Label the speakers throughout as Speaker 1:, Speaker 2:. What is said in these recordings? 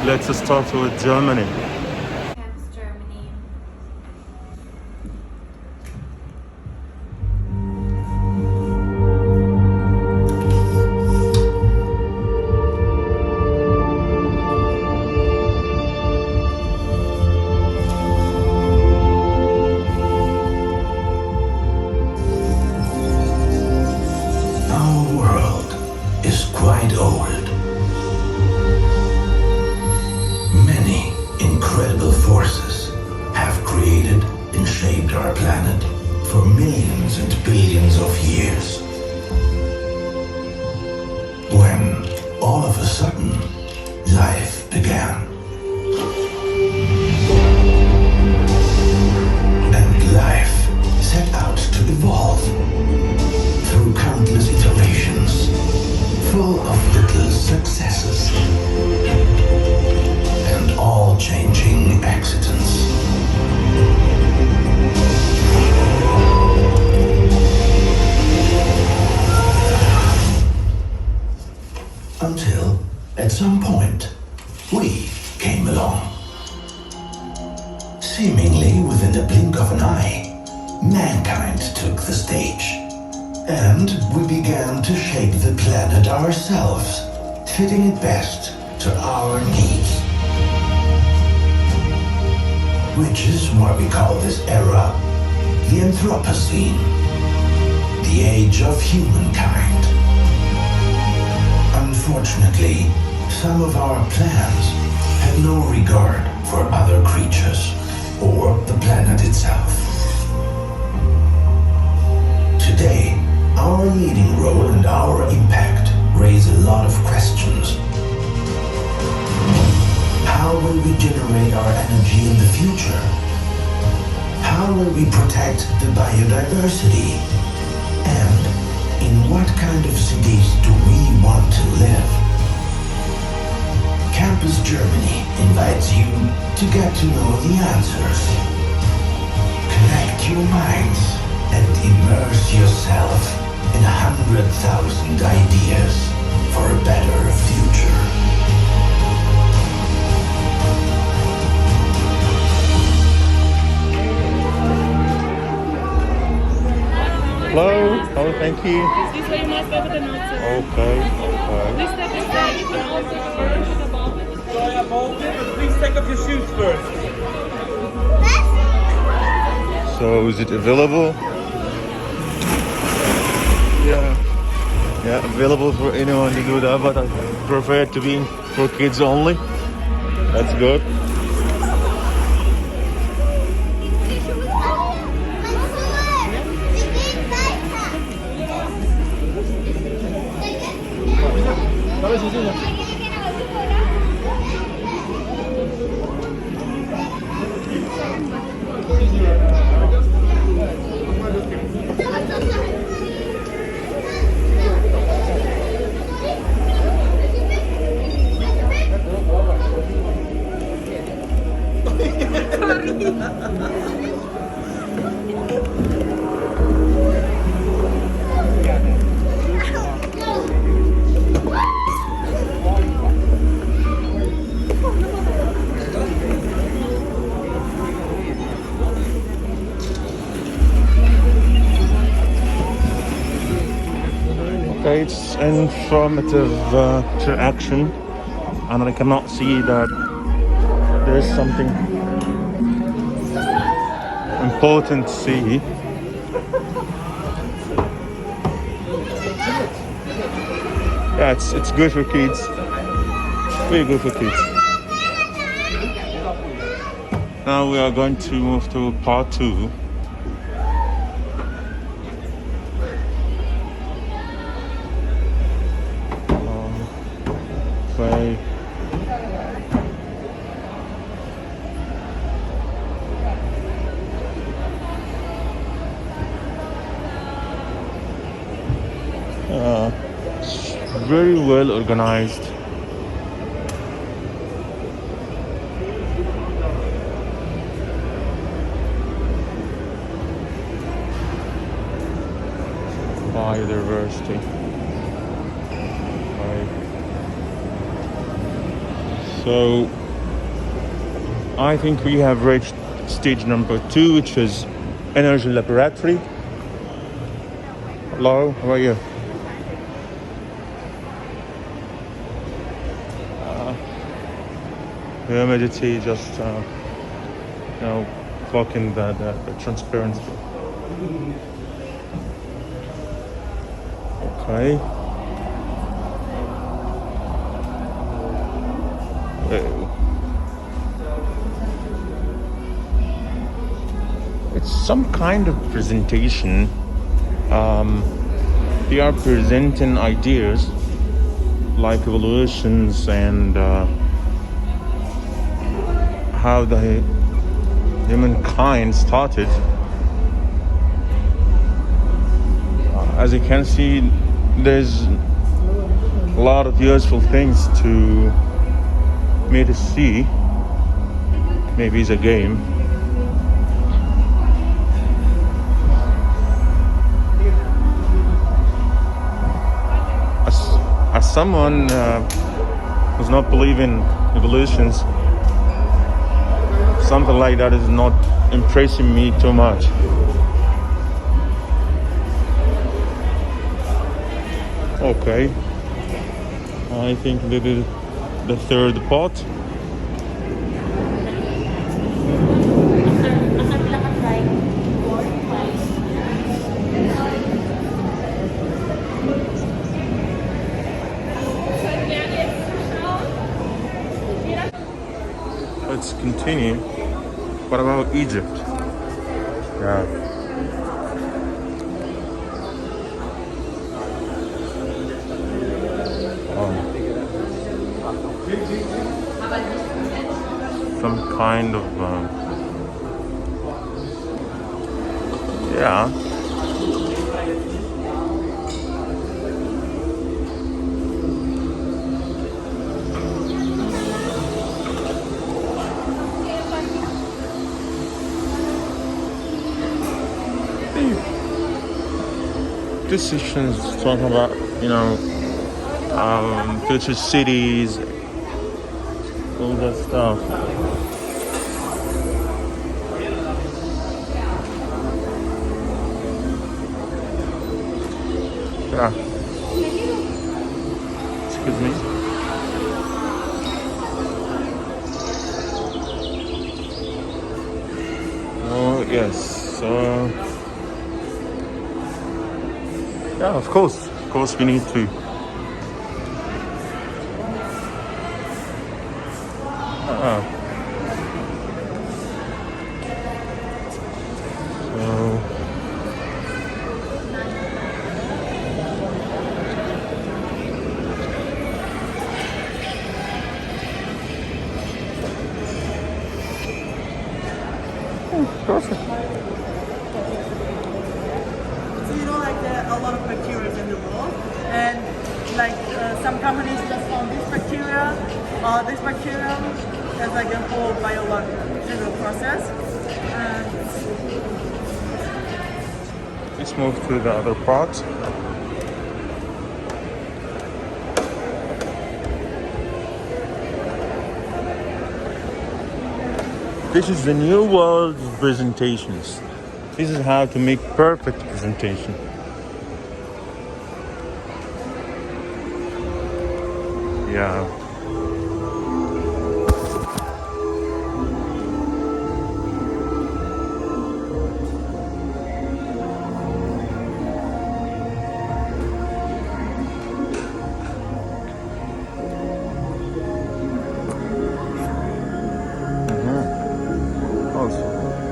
Speaker 1: Let's start with Germany.
Speaker 2: Campus Germany.
Speaker 3: Our world is quite old. Many incredible forces have created and shaped our planet for millions and billions of years. When, all of a sudden, life began. And life set out to evolve through countless iterations, full of little successes and all changing accidents. Until, at some point, we came along. Seemingly within the blink of an eye, mankind took the stage. And we began to shape the planet ourselves, fitting it best to our needs. Which is why we call this era the Anthropocene, the age of humankind. Unfortunately, some of our plans had no regard for other creatures or the planet itself. Today, our leading role and our impact raise a lot of questions. How will we generate our energy in the future? How will we protect the biodiversity? And in what kind of cities do we want to live? Campus Germany invites you to get to know the answers. Connect your minds and immerse yourself in 100,000 ideas for a better future.
Speaker 1: Hello. Oh, thank you.
Speaker 4: This way you must go with the notes.
Speaker 1: Okay.
Speaker 4: Please step inside. You can also take a photo with the ball.
Speaker 5: Try out both, but please take off your shoes first.
Speaker 1: So, is it available? Yeah, available for anyone to do that, but I prefer it to be for kids only. That's good. Okay, it's informative action, and I cannot see that there's something important to see. Yeah, it's good for kids. Very good for kids. Now we are going to move to part 2. Play. It's very well organized. Biodiversity. So I think we have reached stage number 2, which is energy laboratory. Hello, how are you? Humidity just blocking the transparency. Okay. It's some kind of presentation. They are presenting ideas like evolutions and how the humankind started. As you can see, there's a lot of useful things to me to see. Maybe it's a game. As someone who's not believing evolutions, something like that is not impressing me too much. Okay, I think this is the third pot. Let's continue. What about Egypt? Yeah. Some kind of yeah. Decisions talking about, future cities, all that stuff. Yeah. Excuse me. Oh yes. Yeah, of course we need to. Perfect.
Speaker 6: So like there are a lot of bacteria in the world, and like some companies just found this bacteria, this bacterium as like a whole biological process.
Speaker 1: Let's move to the other part. This is the new world of presentations. This is how to make perfect presentation. Yeah.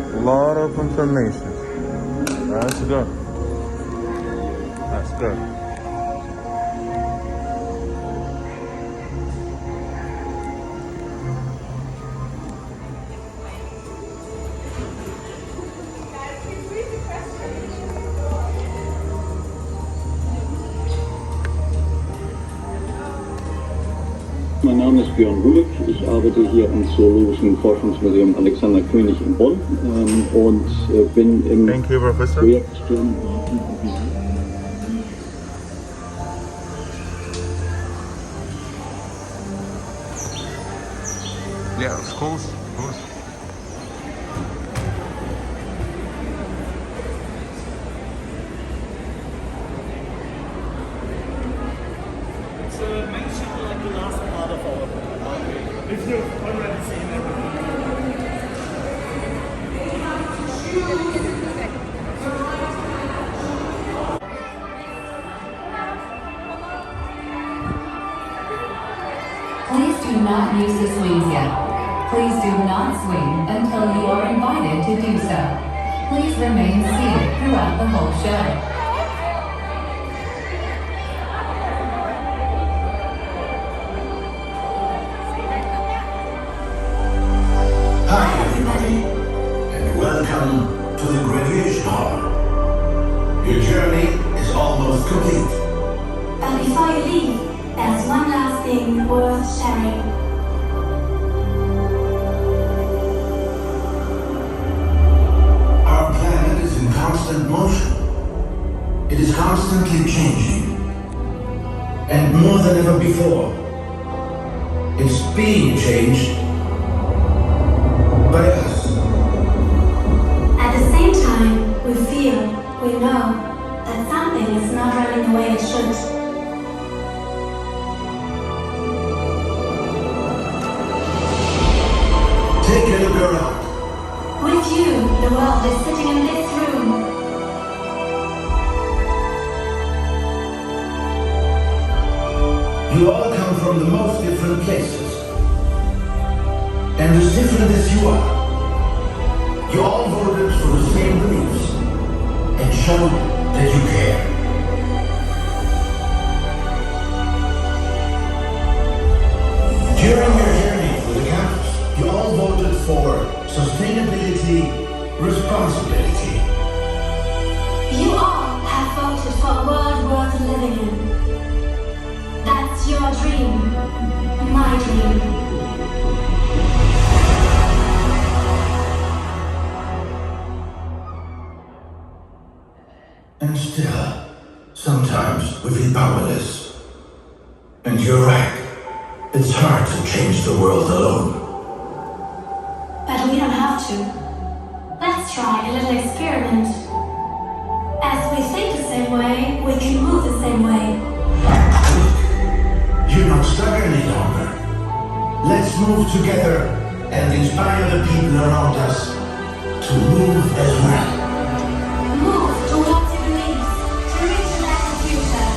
Speaker 1: A lot of information. That's good. That's good.
Speaker 7: Mein Name ist Björn Hulick. Ich arbeite hier am Zoologischen Forschungsmuseum Alexander König in Bonn und bin im Projekt
Speaker 1: Yeah, of course, of course.
Speaker 5: It's mentioned like the last part of our book. If you've already seen everything.
Speaker 8: Please do not use the swings yet. Please do not swing until you are invited to do so. Please remain seated throughout the whole show.
Speaker 3: Hi everybody, and welcome to the graduation hall. Your journey is almost complete.
Speaker 2: But before you leave, there's one last thing worth sharing.
Speaker 3: Our planet is in constant motion. It is constantly changing. And more than ever before, it's being changed by us.
Speaker 2: At the same time, we know that something is not running the way it should.
Speaker 3: Take a look around.
Speaker 2: With you, the world is sitting in this room.
Speaker 3: You all come from the most different places. And as different as you are, you all voted for the same beliefs and showed that you care. During your journey through the campus, you all voted for sustainability, responsibility.
Speaker 2: You all have voted for a world worth living in. That's your dream, my dream.
Speaker 3: And still, sometimes we feel powerless. And you're right. It's hard to change the world alone.
Speaker 2: But we don't have to. Let's try a little experiment. As we think the same way, we can move the same way.
Speaker 3: You're not stuck any longer. Let's move together and inspire the people around us to move as well.
Speaker 2: Move towards your beliefs to reach a better future.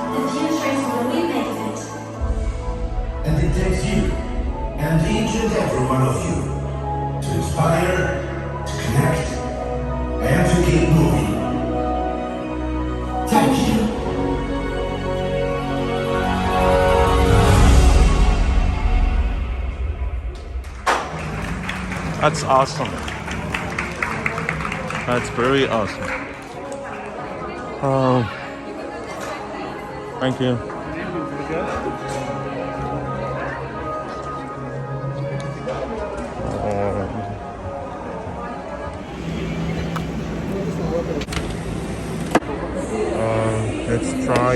Speaker 2: The future is what we make of it.
Speaker 3: And it takes you, and each and every one of you, to inspire, to connect, and to keep moving. Thank you.
Speaker 1: That's awesome. That's very awesome. Thank you. Let's try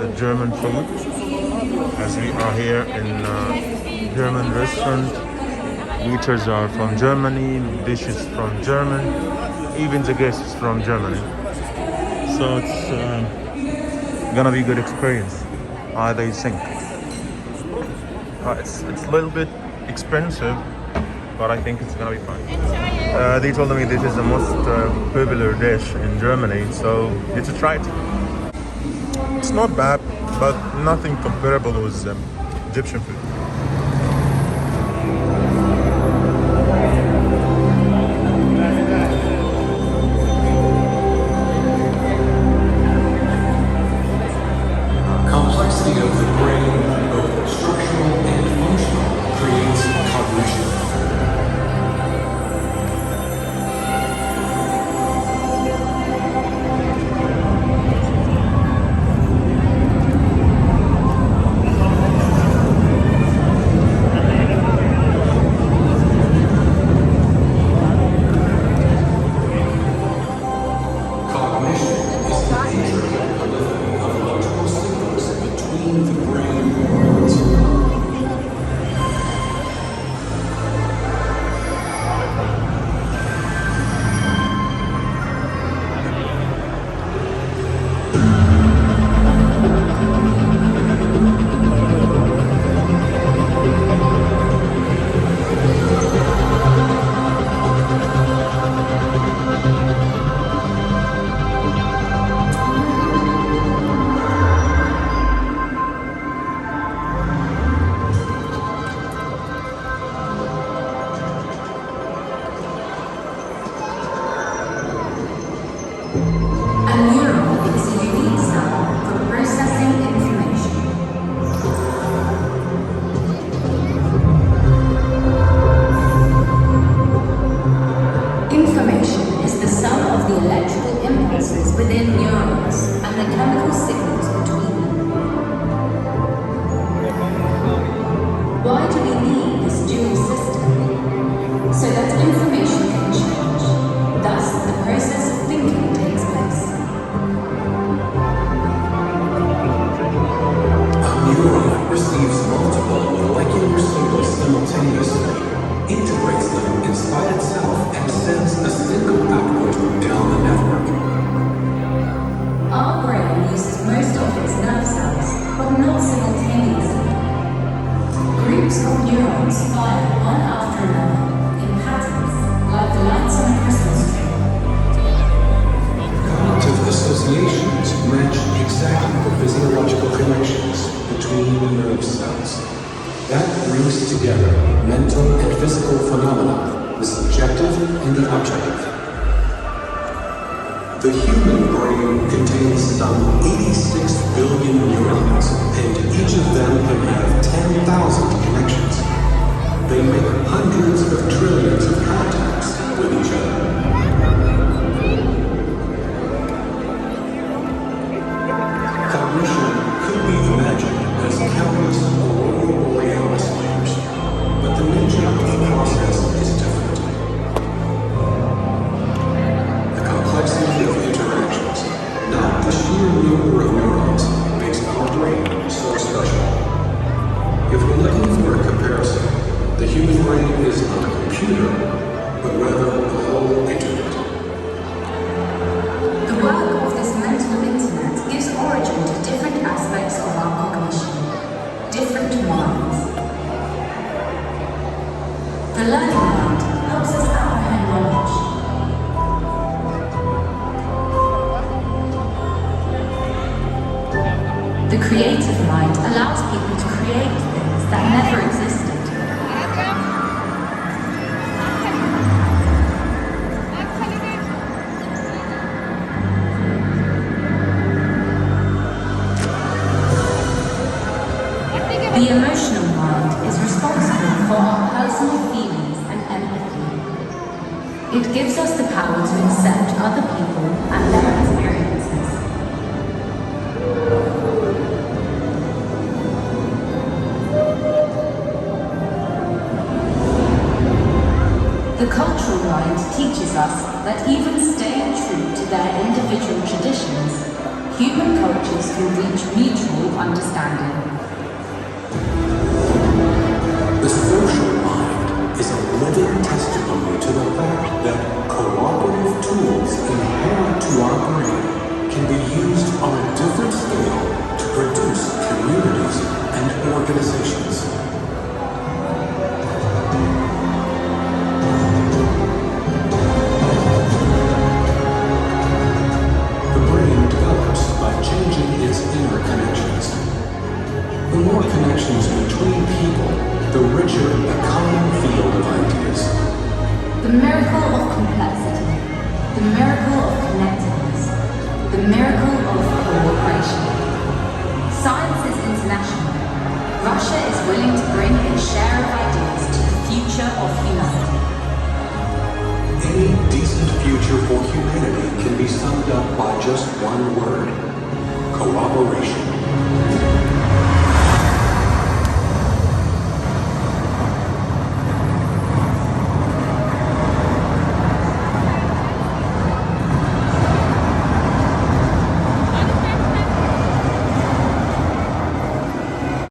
Speaker 1: the German food, as we are here in German restaurant. Waiters are from Germany, dishes from German, even the guests from Germany. So it's gonna be a good experience, they think. It's a little bit expensive, but I think it's gonna be fine. They told me this is the most popular dish in Germany, so let's try it. It's not bad, but nothing comparable with Egyptian food.
Speaker 3: Complexity of the brain, both structural and functional, creates cognition. Cognition is the intricate polyphony of electrical signals between the brain neurons.
Speaker 8: A neuron is a unique cell for processing information. Information is the sum of the electrical impulses within neurons and the chemical signals between them. Why do we need this dual system? So that information can change. Thus, the process of thinking takes place.
Speaker 3: A neuron receives multiple molecular signals simultaneously, integrates them inside itself, and sends a single output down the network.
Speaker 8: Our brain uses most of its nerve cells, but not simultaneously. Groups of neurons fire one after another in patterns, like the lights on a Christmas tree.
Speaker 3: Cognitive associations match exactly the physiological connections between the nerve cells. That brings together mental and physical phenomena, the subjective and the objective. The human brain contains some 86 billion neurons, and each of them can have 10,000 connections. They make hundreds of trillions of contacts with each other. Cognition could be imagined as countless aurora borealis layers, but the nature of the process is different. The complexity of interactions, not the sheer number of neurons, makes our brain so special. If we're looking for a comparison, the human brain is not a computer, but rather the whole internet.
Speaker 8: The work of this mental internet gives origin to different aspects of our cognition, different minds. The learning mind helps us apprehend knowledge. The creative mind allows people to create things that never existed. The emotional mind is responsible for our personal feelings and empathy. It gives us the power to accept other people and their experiences. The cultural mind teaches us that even staying true to their individual traditions, human cultures can reach mutual understanding.
Speaker 9: The social mind is a living testimony to the fact that cooperative tools inherent to our brain can be used on a different scale to produce communities and organizations. The brain develops by changing its inner connections. The more connections between people, the richer the common field of ideas.
Speaker 8: The miracle of complexity, the miracle of connectedness, the miracle of cooperation. Science is international. Russia is willing to bring its share of ideas to the future of humanity.
Speaker 9: Any decent future for humanity can be summed up by just one word: cooperation.